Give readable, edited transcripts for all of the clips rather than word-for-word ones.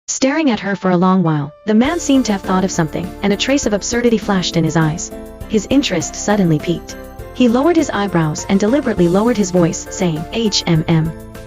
Staring at her for a long while, the man seemed to have thought of something, and a trace of absurdity flashed in his eyes. His interest suddenly piqued. He lowered his eyebrows and deliberately lowered his voice, saying,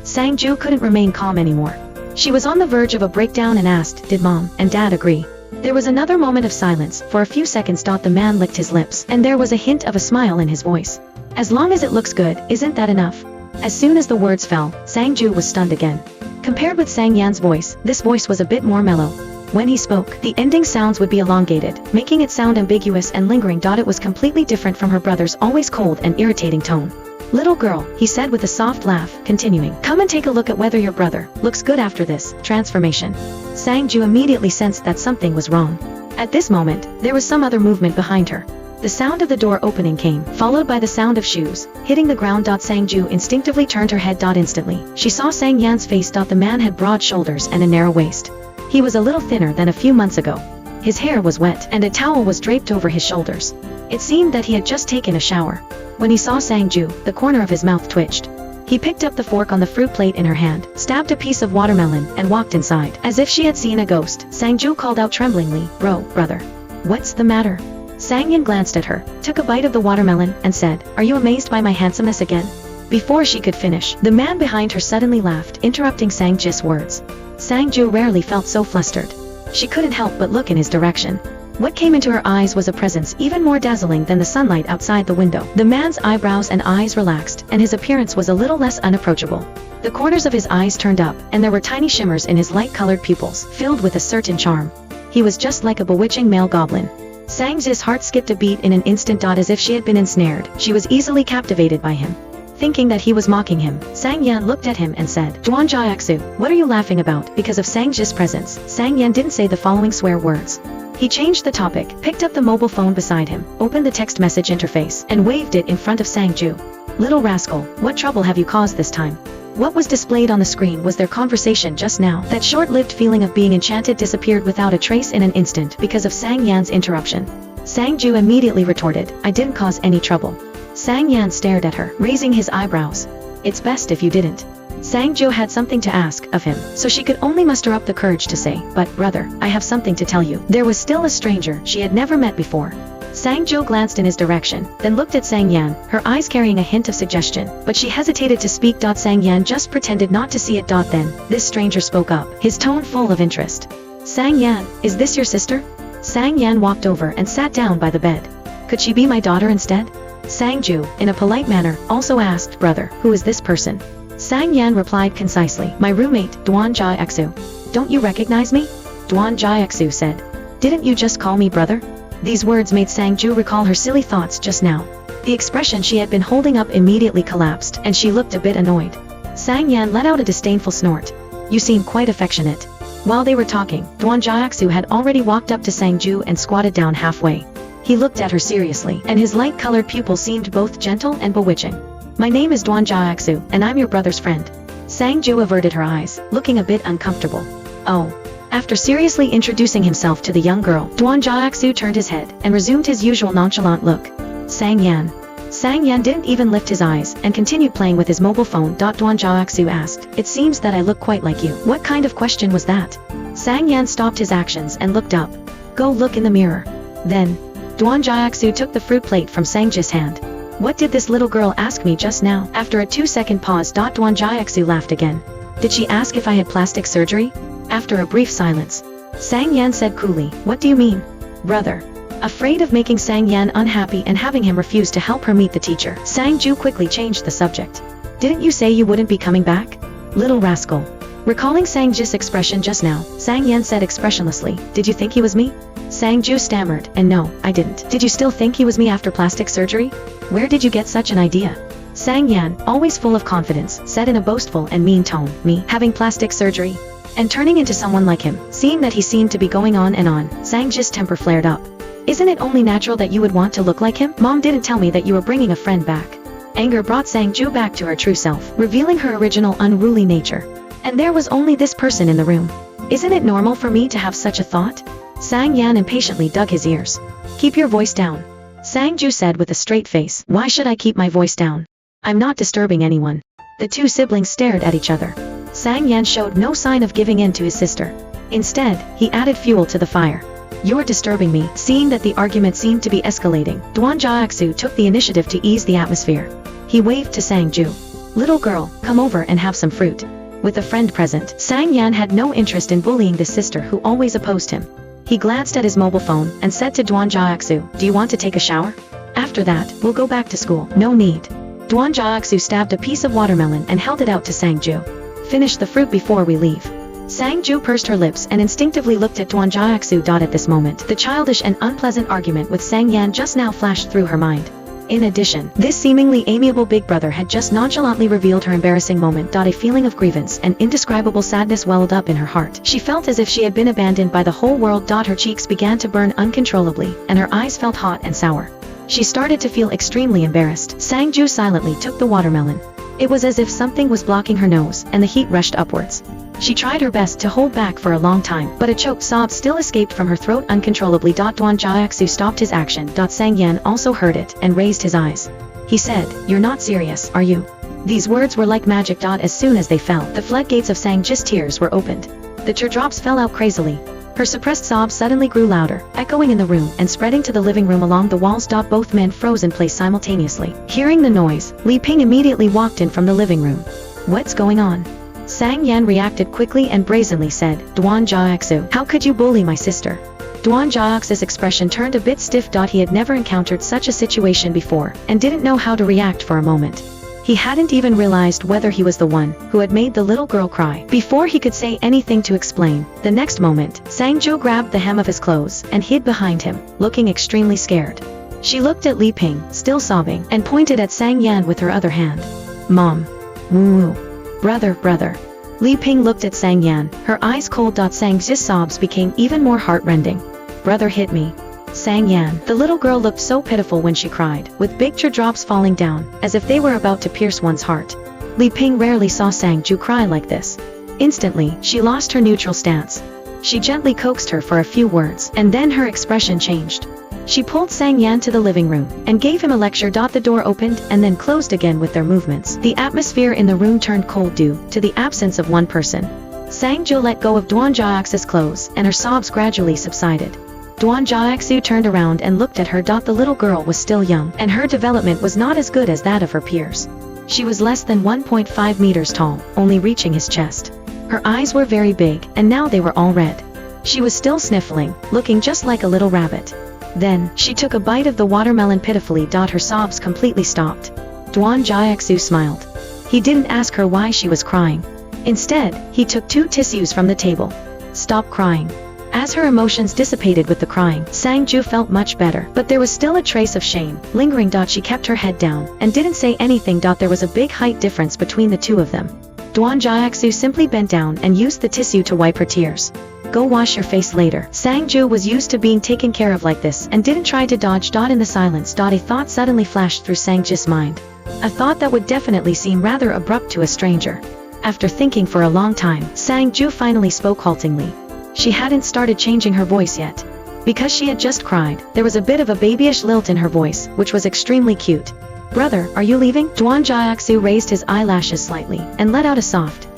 Sang Zhi couldn't remain calm anymore. She was on the verge of a breakdown and asked, did Mom and Dad agree? There was another moment of silence. For a few seconds the man licked his lips, and there was a hint of a smile in his voice. As long as it looks good, isn't that enough? As soon as the words fell, Sang Zhi was stunned again. Compared with Sang Yan's voice, this voice was a bit more mellow. When he spoke, the ending sounds would be elongated, making it sound ambiguous and lingering. It was completely different from her brother's always cold and irritating tone. Little girl, he said with a soft laugh, continuing, come and take a look at whether your brother looks good after this transformation. Sang Zhi immediately sensed that something was wrong. At this moment, there was some other movement behind her. The sound of the door opening came, followed by the sound of shoes hitting the ground. Sang Zhi instinctively turned her head. Instantly, she saw Sang Yan's face. The man had broad shoulders and a narrow waist. He was a little thinner than a few months ago. His hair was wet and a towel was draped over his shoulders. It seemed that he had just taken a shower. When he saw Sang Zhi, the corner of his mouth twitched. He picked up the fork on the fruit plate in her hand, stabbed a piece of watermelon, and walked inside. As if she had seen a ghost, Sang Zhi called out tremblingly, brother. What's the matter? Sang Yan glanced at her, took a bite of the watermelon, and said, are you amazed by my handsomeness again? Before she could finish, the man behind her suddenly laughed, interrupting Sang Zhi's words. Sang Zhi rarely felt so flustered. She couldn't help but look in his direction. What came into her eyes was a presence even more dazzling than the sunlight outside the window. The man's eyebrows and eyes relaxed, and his appearance was a little less unapproachable. The corners of his eyes turned up, and there were tiny shimmers in his light-colored pupils, filled with a certain charm. He was just like a bewitching male goblin. Sang Zhi's heart skipped a beat in an instant. As if she had been ensnared, she was easily captivated by him. Thinking that he was mocking him, Sang Yan looked at him and said, Duan Jiaxu, what are you laughing about? Because of Sang Zhi's presence, Sang Yan didn't say the following swear words. He changed the topic, picked up the mobile phone beside him, opened the text message interface, and waved it in front of Sang Zhi. Little rascal, what trouble have you caused this time? What was displayed on the screen was their conversation just now. That short-lived feeling of being enchanted disappeared without a trace in an instant because of Sang Yan's interruption. Sang Zhi immediately retorted, I didn't cause any trouble. Sang Yan stared at her, raising his eyebrows. It's best if you didn't. Sang Zhi had something to ask of him, so she could only muster up the courage to say, but, brother, I have something to tell you. There was still a stranger she had never met before. Sang Zhi glanced in his direction, then looked at Sang Yan, her eyes carrying a hint of suggestion, but she hesitated to speak. Sang Yan just pretended not to see it. Then, this stranger spoke up, his tone full of interest. Sang Yan, is this your sister? Sang Yan walked over and sat down by the bed. Could she be my daughter instead? Sang Zhi, in a polite manner, also asked, brother, who is this person? Sang Yan replied concisely, my roommate, Duan Jiaxu. Don't you recognize me? Duan Jiaxu said. Didn't you just call me brother? These words made Sang Zhi recall her silly thoughts just now. The expression she had been holding up immediately collapsed, and she looked a bit annoyed. Sang Yan let out a disdainful snort. You seem quite affectionate. While they were talking, Duan Jiaxu had already walked up to Sang Zhi and squatted down halfway. He looked at her seriously, and his light-colored pupils seemed both gentle and bewitching. My name is Duan Jiaxu, and I'm your brother's friend. Sang Zhi averted her eyes, looking a bit uncomfortable. Oh. After seriously introducing himself to the young girl, Duan Jiaxu turned his head and resumed his usual nonchalant look. Sang Yan. Sang Yan didn't even lift his eyes and continued playing with his mobile phone. Duan Jiaxu asked, it seems that I look quite like you. What kind of question was that? Sang Yan stopped his actions and looked up. Go look in the mirror. Then, Duan Jiaxu took the fruit plate from Sang Zhi's hand. What did this little girl ask me just now? After a 2-second pause, Duan Jiaxu laughed again. Did she ask if I had plastic surgery? After a brief silence, Sang Yan said coolly, what do you mean? Brother. Afraid of making Sang Yan unhappy and having him refuse to help her meet the teacher, Sang Zhi quickly changed the subject. Didn't you say you wouldn't be coming back? Little rascal. Recalling Sang Zhi's expression just now, Sang Yan said expressionlessly, did you think he was me? Sang Zhi stammered, and no, I didn't. Did you still think he was me after plastic surgery? Where did you get such an idea? Sang Yan, always full of confidence, said in a boastful and mean tone, me having plastic surgery? And turning into someone like him, seeing that he seemed to be going on and on, Sang Zhi's temper flared up. Isn't it only natural that you would want to look like him? Mom didn't tell me that you were bringing a friend back. Anger brought Sang Zhi back to her true self, revealing her original unruly nature. And there was only this person in the room. Isn't it normal for me to have such a thought? Sang Yan impatiently dug his ears. Keep your voice down. Sang Zhi said with a straight face, why should I keep my voice down? I'm not disturbing anyone. The two siblings stared at each other. Sang Yan showed no sign of giving in to his sister. Instead, he added fuel to the fire. You're disturbing me. Seeing that the argument seemed to be escalating, Duan Jiaxu took the initiative to ease the atmosphere. He waved to Sang Zhi. Little girl, come over and have some fruit. With a friend present, Sang Yan had no interest in bullying this sister who always opposed him. He glanced at his mobile phone and said to Duan Jiaxu, do you want to take a shower? After that, we'll go back to school. No need. Duan Jiaxu stabbed a piece of watermelon and held it out to Sang Zhi. Finish the fruit before we leave. Sang Zhi pursed her lips and instinctively looked at Duan Jiaxu. At this moment, the childish and unpleasant argument with Sang Yan just now flashed through her mind. In addition, this seemingly amiable big brother had just nonchalantly revealed her embarrassing moment. A feeling of grievance and indescribable sadness welled up in her heart. She felt as if she had been abandoned by the whole world. Her cheeks began to burn uncontrollably, and her eyes felt hot and sour. She started to feel extremely embarrassed. Sang Zhi silently took the watermelon. It was as if something was blocking her nose, and the heat rushed upwards. She tried her best to hold back for a long time, but a choked sob still escaped from her throat uncontrollably. Duan Jiaxu stopped his action. Sang Yan also heard it and raised his eyes. He said, you're not serious, are you? These words were like magic. As soon as they fell, the floodgates of Sang Zhi's tears were opened. The teardrops fell out crazily. Her suppressed sobs suddenly grew louder, echoing in the room and spreading to the living room along the walls. Both men froze in place simultaneously. Hearing the noise, Li Ping immediately walked in from the living room. What's going on? Sang Yan reacted quickly and brazenly said, Duan Jiaxu, how could you bully my sister? Duan Jiaxu's expression turned a bit stiff. He had never encountered such a situation before, and didn't know how to react for a moment. He hadn't even realized whether he was the one who had made the little girl cry. Before he could say anything to explain, the next moment, Sang Zhi grabbed the hem of his clothes and hid behind him, looking extremely scared. She looked at Li Ping, still sobbing, and pointed at Sang Yan with her other hand. Mom. Woo. Brother. Li Ping looked at Sang Yan, her eyes cold. Sang Zhi's sobs became even more heart-rending. Brother hit me. Sang Yan. The little girl looked so pitiful when she cried, with big teardrops falling down, as if they were about to pierce one's heart. Li Ping rarely saw Sang Zhi cry like this. Instantly, she lost her neutral stance. She gently coaxed her for a few words, and then her expression changed. She pulled Sang Yan to the living room, and gave him a lecture. The door opened and then closed again with their movements. The atmosphere in the room turned cold due to the absence of one person. Sang Zhi let go of Duan Jiaxu's clothes, and her sobs gradually subsided. Duan Jiaxu turned around and looked at her. The little girl was still young, and her development was not as good as that of her peers. She was less than 1.5 meters tall, only reaching his chest. Her eyes were very big, and now they were all red. She was still sniffling, looking just like a little rabbit. Then, she took a bite of the watermelon pitifully. Her sobs completely stopped. Duan Jiaxu smiled. He didn't ask her why she was crying. Instead, he took 2 tissues from the table. Stop crying. As her emotions dissipated with the crying, Sang Zhi felt much better, but there was still a trace of shame lingering. She kept her head down and didn't say anything. There was a big height difference between the two of them. Duan Jiaxu simply bent down and used the tissue to wipe her tears. Go wash your face later. Sang Zhi was used to being taken care of like this and didn't try to dodge. In the silence, a thought suddenly flashed through Sang Zhi's mind. A thought that would definitely seem rather abrupt to a stranger. After thinking for a long time, Sang Zhi finally spoke haltingly. She hadn't started changing her voice yet. Because she had just cried, there was a bit of a babyish lilt in her voice, which was extremely cute. Brother, are you leaving? Duan Jiaxu raised his eyelashes slightly, and let out a soft,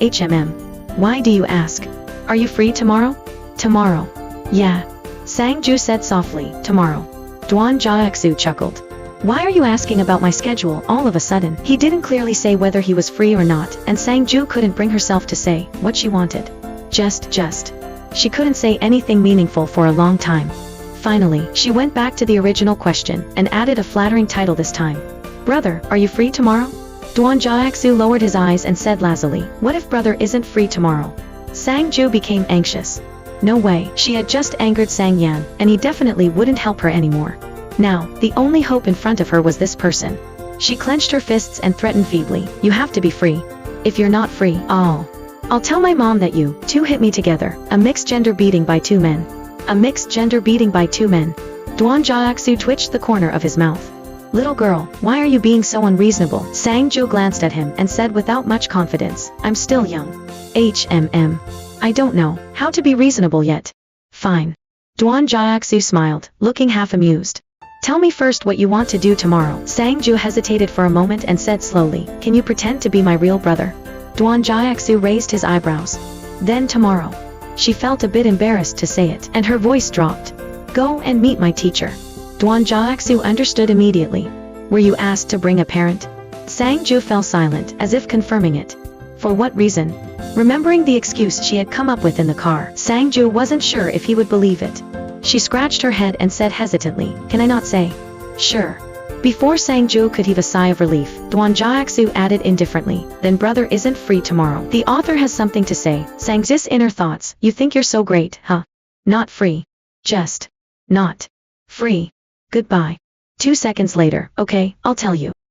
Why do you ask? Are you free tomorrow? Tomorrow. Yeah. Sang Zhi said softly, tomorrow. Duan Jiaxu chuckled. Why are you asking about my schedule all of a sudden? He didn't clearly say whether he was free or not, and Sang Zhi couldn't bring herself to say what she wanted. Just. She couldn't say anything meaningful for a long time. Finally, she went back to the original question, and added a flattering title this time. Brother, are you free tomorrow? Duan Jiaxu lowered his eyes and said lazily, what if brother isn't free tomorrow? Sang Zhi became anxious. No way, she had just angered Sang Yan, and he definitely wouldn't help her anymore. Now, the only hope in front of her was this person. She clenched her fists and threatened feebly, you have to be free. If you're not free, I'll tell my mom that you 2 hit me together. A mixed gender beating by 2 men. A mixed gender beating by 2 men. Duan Jiaxu twitched the corner of his mouth. Little girl, why are you being so unreasonable? Sang Zhi glanced at him and said without much confidence, I'm still young. I don't know how to be reasonable yet. Fine. Duan Jiaxu smiled, looking half amused. Tell me first what you want to do tomorrow. Sang Zhi hesitated for a moment and said slowly, can you pretend to be my real brother? Duan Jiaxu raised his eyebrows. Then tomorrow. She felt a bit embarrassed to say it, and her voice dropped. Go and meet my teacher. Duan Jiaxu understood immediately. Were you asked to bring a parent? Sang Zhi fell silent, as if confirming it. For what reason? Remembering the excuse she had come up with in the car, Sang Zhi wasn't sure if he would believe it. She scratched her head and said hesitantly, Can I not say? Sure. Before Sang Zhi could heave a sigh of relief, Duan Jiaxu added indifferently, Then brother isn't free tomorrow. The author has something to say. Sang Zhi's inner thoughts, You think you're so great, huh? Not free. Just not free. Goodbye. 2 seconds later, okay, I'll tell you.